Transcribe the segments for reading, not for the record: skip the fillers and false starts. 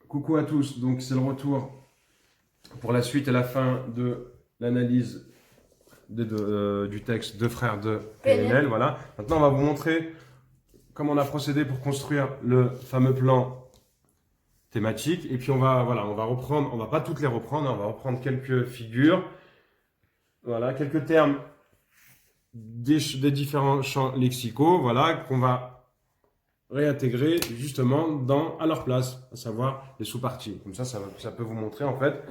Coucou à tous, donc c'est le retour pour la suite et la fin de l'analyse du texte de frères de PNL. Voilà. Maintenant, on va vous montrer comment on a procédé pour construire le fameux plan thématique. Et puis on va reprendre, on va pas toutes les reprendre, on va reprendre quelques figures, voilà, quelques termes des différents champs lexicaux, voilà, qu'on va réintégrer justement à leur place, à savoir les sous-parties. Comme ça peut vous montrer en fait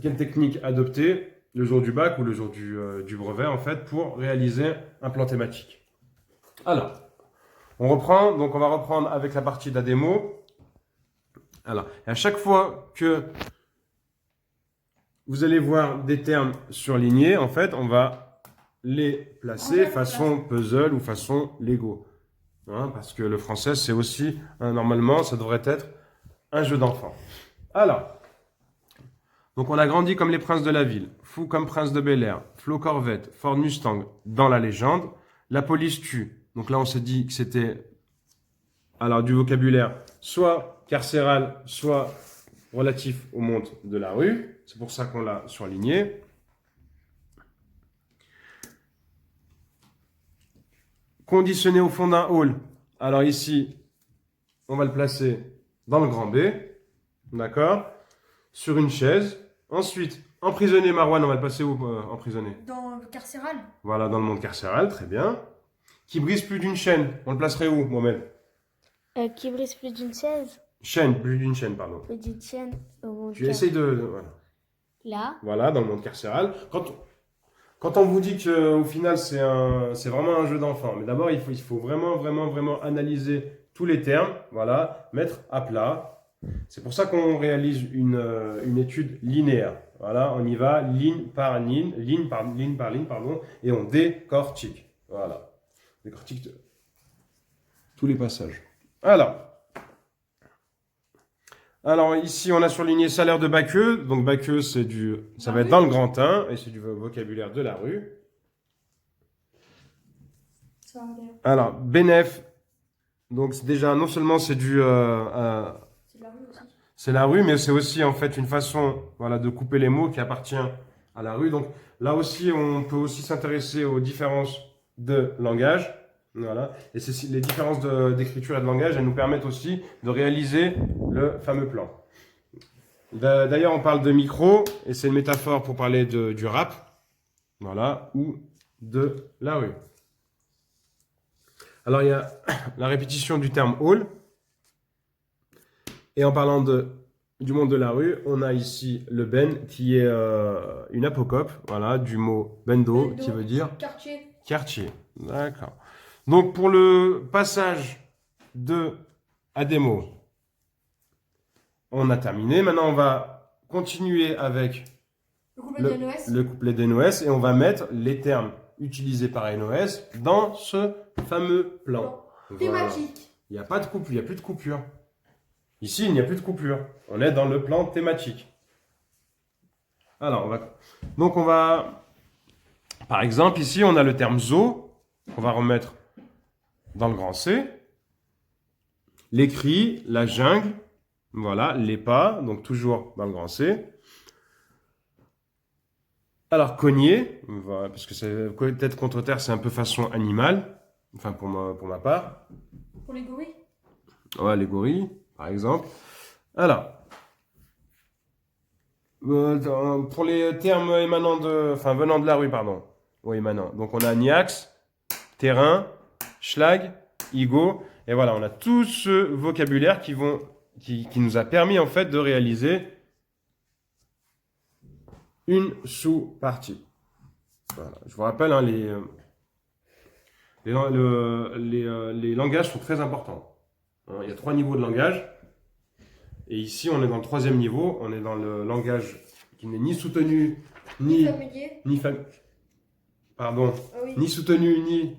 quelle technique adopter le jour du bac ou le jour du brevet en fait pour réaliser un plan thématique. Alors, on reprend, donc on va reprendre avec la partie de la démo. Alors, et à chaque fois que vous allez voir des termes surlignés, en fait, on va les placer façon puzzle ou façon Lego. Hein, parce que le français, c'est aussi, normalement, ça devrait être un jeu d'enfant. Alors, donc on a grandi comme les princes de la ville, fou comme prince de Bel-Air, Flo Corvette, Ford Mustang dans la légende, la police tue. Donc là, on s'est dit que c'était alors du vocabulaire soit carcéral, soit relatif au monde de la rue. C'est pour ça qu'on l'a surligné. Conditionné au fond d'un hall. Alors ici, on va le placer dans le grand B. D'accord? Sur une chaise. Ensuite, emprisonné, Marwan, on va le passer où emprisonné? Dans le carcéral. Voilà, dans le monde carcéral, très bien. Qui brise plus d'une chaîne, on le placerait où, Mohamed? Qui brise plus d'une chaise. Chaîne, plus d'une chaîne, pardon. Plus d'une chaîne au monde Tu essayes voilà. Là. Voilà, dans le monde carcéral. Quand on vous dit qu'au final, c'est vraiment un jeu d'enfant, mais d'abord, il faut vraiment analyser tous les termes, voilà, mettre à plat. C'est pour ça qu'on réalise une étude linéaire. Voilà, on y va ligne par ligne, pardon, et on décortique. Voilà, décortique tous les passages. Alors ici, on a surligné salaire de Baqueux. Donc Baqueux, ça va être dans le grand 1 et c'est du vocabulaire de la rue. Alors, bénéf, donc c'est déjà, non seulement c'est C'est la rue aussi. c'est la rue, mais c'est aussi en fait une façon, voilà, de couper les mots qui appartient à la rue. Donc là aussi, on peut aussi s'intéresser aux différences de langage. Voilà. Et les différences d'écriture et de langage, elles nous permettent aussi de réaliser le fameux plan. D'ailleurs, on parle de micro, et c'est une métaphore pour parler du rap, voilà, ou de la rue. Alors, il y a la répétition du terme hall. Et en parlant du monde de la rue, on a ici le ben qui est une apocope, voilà, du mot bendo, qui veut dire quartier. quartier. D'accord. Donc pour le passage à des mots, on a terminé. Maintenant, on va continuer avec Le couplet de NOS. le couplet des NOS et on va mettre les termes utilisés par NOS dans ce fameux plan. Voilà. Thématique. Il n'y a pas de coupure, il n'y a plus de coupure. Ici, il n'y a plus de coupure. On est dans le plan thématique. Alors, par exemple, ici, on a le terme zoo, qu'on va remettre dans le grand C. Les cris, la jungle, voilà, les pas, donc toujours dans le grand C. Alors, cogner, voilà, parce que tête contre terre, c'est un peu façon animale, enfin pour ma part. Pour les gorilles. Ouais, les gorilles, par exemple. Alors, pour les termes venant de la rue, pardon. Oui, émanant. Donc, on a niax, terrain, schlag, igo. Et voilà, on a tout ce vocabulaire qui nous a permis, en fait, de réaliser une sous-partie. Voilà. Je vous rappelle, hein, les langages sont très importants. Hein, il y a 3 niveaux de langage. Et ici, on est dans le 3e niveau. On est dans le langage qui n'est ni soutenu, Ni familier. Pardon. Ah oui. Ni soutenu, ni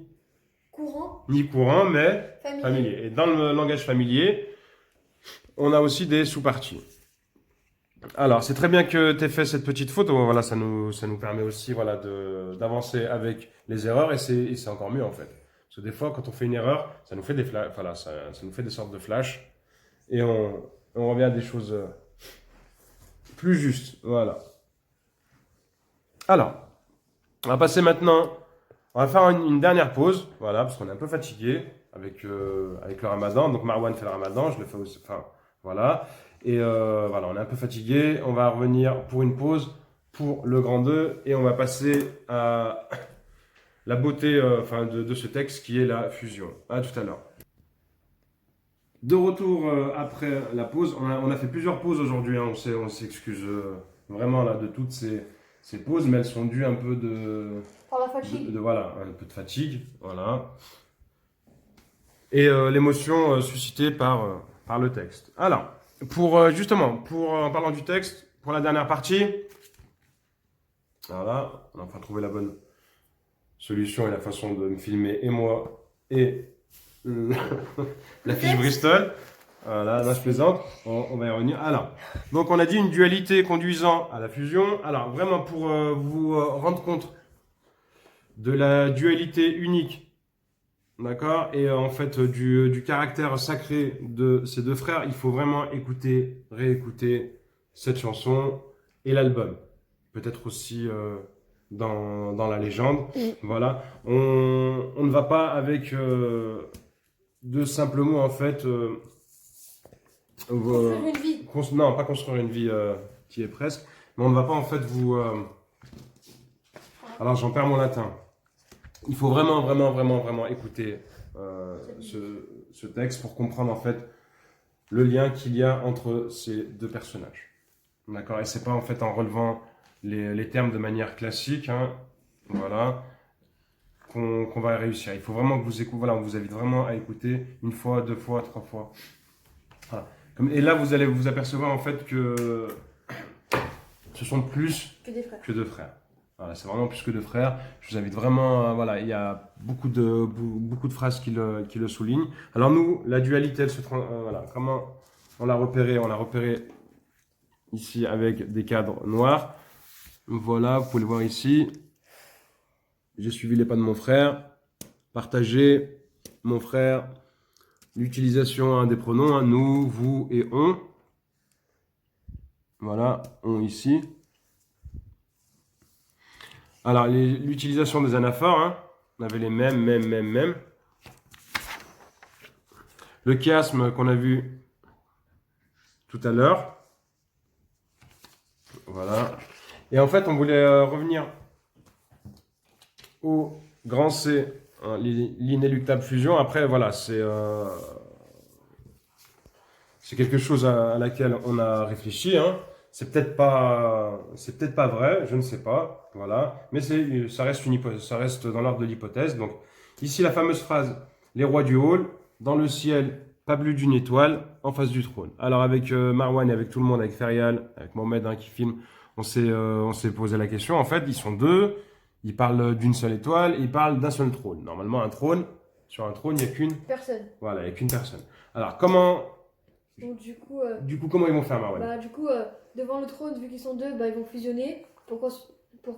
courant, mais familier. Et dans le langage familier, on a aussi des sous-parties. Alors, c'est très bien que tu aies fait cette petite faute. Voilà, ça nous permet aussi, voilà, d'avancer avec les erreurs et c'est encore mieux en fait. Parce que des fois, quand on fait une erreur, ça nous fait ça nous fait des sortes de flashs et On revient à des choses plus justes. Voilà. Alors, on va passer maintenant. On va faire une dernière pause. Voilà, parce qu'on est un peu fatigué avec le ramadan. Donc, Marwan fait le ramadan. Je le fais aussi. Enfin, voilà. Et voilà, on est un peu fatigué. On va revenir pour une pause pour le grand 2. Et on va passer à la beauté de ce texte qui est la fusion. À tout à l'heure. De retour après la pause, on a fait plusieurs pauses aujourd'hui, hein, on s'excuse vraiment là, de toutes ces pauses, mais elles sont dues un peu Par la fatigue. voilà, un peu de fatigue, voilà. Et l'émotion suscitée par le texte. Alors, justement, en parlant du texte, pour la dernière partie, voilà, on a enfin trouvé la bonne solution et la façon de me filmer, et moi, et la fiche Bristol. Voilà, là je plaisante, on va y revenir. Alors, donc on a dit une dualité conduisant à la fusion. Alors, vraiment pour vous rendre compte de la dualité unique, d'accord, et en fait du caractère sacré de ces deux frères, il faut vraiment écouter, réécouter cette chanson et l'album. Peut-être aussi dans la légende. Voilà, on ne va pas avec de simples mots en fait. Construire une vie. Non, pas construire une vie qui est presque, mais on ne va pas en fait vous. Alors j'en perds mon latin. Il faut vraiment écouter ce texte pour comprendre en fait le lien qu'il y a entre ces deux personnages. D'accord. Et c'est pas en fait en relevant les termes de manière classique, hein, voilà, qu'on va réussir. Il faut vraiment que vous écoutez. Voilà, on vous invite vraiment à écouter une fois, deux fois, trois fois. Voilà. Et là, vous allez vous apercevoir en fait que ce sont plus Que des frères. que deux frères. Voilà, c'est vraiment plus que deux frères. Je vous invite vraiment, voilà, il y a beaucoup de phrases qui le soulignent. Alors nous, la dualité, elle voilà, comment on l'a repéré? On l'a repéré ici avec des cadres noirs. Voilà, vous pouvez le voir ici. J'ai suivi les pas de mon frère. Partager, mon frère. L'utilisation hein, des pronoms, hein, nous, vous et on. Voilà, on ici. Alors, l'utilisation des anaphores, hein, on avait les mêmes. Le chiasme qu'on a vu tout à l'heure. Voilà. Et en fait, on voulait revenir au grand C, hein, l'inéluctable fusion. Après, voilà, c'est quelque chose à laquelle on a réfléchi. Hein. C'est peut-être pas vrai, je ne sais pas, voilà. Mais ça reste une hypothèse, ça reste dans l'ordre de l'hypothèse. Donc ici la fameuse phrase les rois du hall, dans le ciel, pas plus d'une étoile, en face du trône. Alors avec Marwan et avec tout le monde, avec Ferial, avec Mohamed hein, qui filme, on s'est posé la question. En fait, ils sont deux, ils parlent d'une seule étoile, ils parlent d'un seul trône. Normalement, sur un trône, il n'y a qu'une Personne. Voilà, il n'y a qu'une personne. Alors comment Donc Du coup, comment ils vont faire, Marwan? devant le trône, vu qu'ils sont deux, ils vont fusionner pour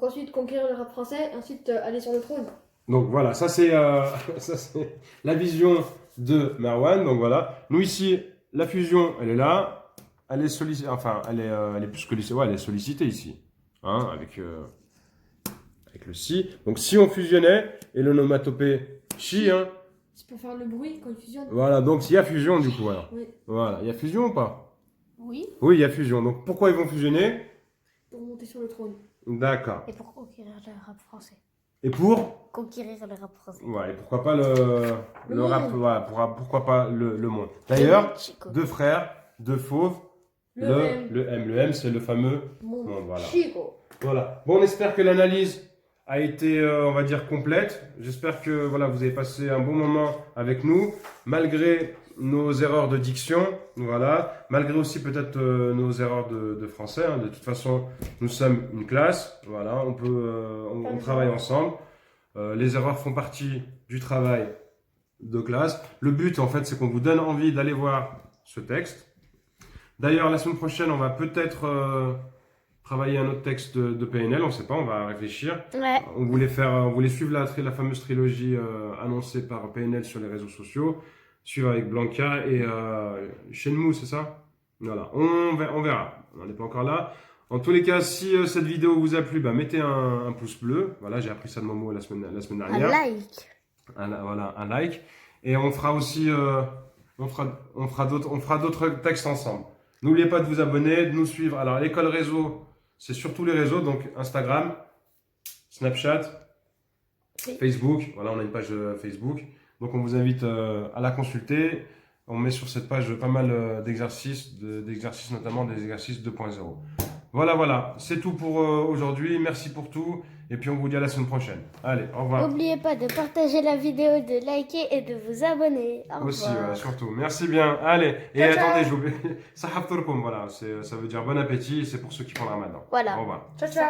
qu'ensuite conquérir le rap français et ensuite aller sur le trône. Donc voilà, ça c'est la vision de Marwan. Donc voilà, nous ici, la fusion, elle est là. Elle est sollicitée, enfin, elle est plus que ouais, elle est sollicitée ici, hein, avec le si. Donc si on fusionnait, et l'onomatopée chi, hein. C'est pour faire le bruit quand ils fusionnent. Voilà, donc il y a fusion du coup alors. Oui. Voilà, il y a fusion ou pas? Oui. Oui, il y a fusion. Donc pourquoi ils vont fusionner? Pour monter sur le trône. D'accord. Et pour conquérir le rap français. Et pour? Conquérir le rap français. Ouais, et pourquoi pas le rap, monde. voilà, pourquoi pas le monde. D'ailleurs, Chico. deux frères, deux fauves, le M. Le M, c'est le fameux Monde. monde, voilà. Chico. Voilà. Bon, on espère que l'analyse a été, on va dire, complète. J'espère que voilà, vous avez passé un bon moment avec nous, malgré nos erreurs de diction, voilà, malgré aussi peut-être nos erreurs de français. Hein. De toute façon, nous sommes une classe, voilà, on travaille ensemble. Les erreurs font partie du travail de classe. Le but, en fait, c'est qu'on vous donne envie d'aller voir ce texte. D'ailleurs, la semaine prochaine, on va peut-être travailler un autre texte de PNL, on ne sait pas, on va réfléchir. Ouais. On voulait suivre la fameuse trilogie annoncée par PNL sur les réseaux sociaux, suivre avec Blanca et Shenmue, c'est ça? Voilà, on verra. On n'est pas encore là. En tous les cas, si cette vidéo vous a plu, bah, mettez un pouce bleu. Voilà, j'ai appris ça de Momo la semaine Un dernière. like. Voilà, un like. Et on fera aussi, on fera d'autres textes ensemble. N'oubliez pas de vous abonner, de nous suivre. Alors, l'école réseau, c'est sur tous les réseaux, donc Instagram, Snapchat, Oui. Facebook. Voilà, on a une page Facebook. Donc, on vous invite à la consulter. On met sur cette page pas mal d'exercices, notamment des exercices 2.0. Voilà, c'est tout pour aujourd'hui. Merci pour tout. Et puis on vous dit à la semaine prochaine. Allez, au revoir. N'oubliez pas de partager la vidéo, de liker et de vous abonner. Au Aussi, revoir. voilà, surtout. Merci bien. Allez, et Ciao, ciao. attendez, j'oublie. Sahaf Turkum, voilà, ça veut dire bon appétit. C'est pour ceux qui font le ramadan. Voilà. Au revoir. Ciao, ciao.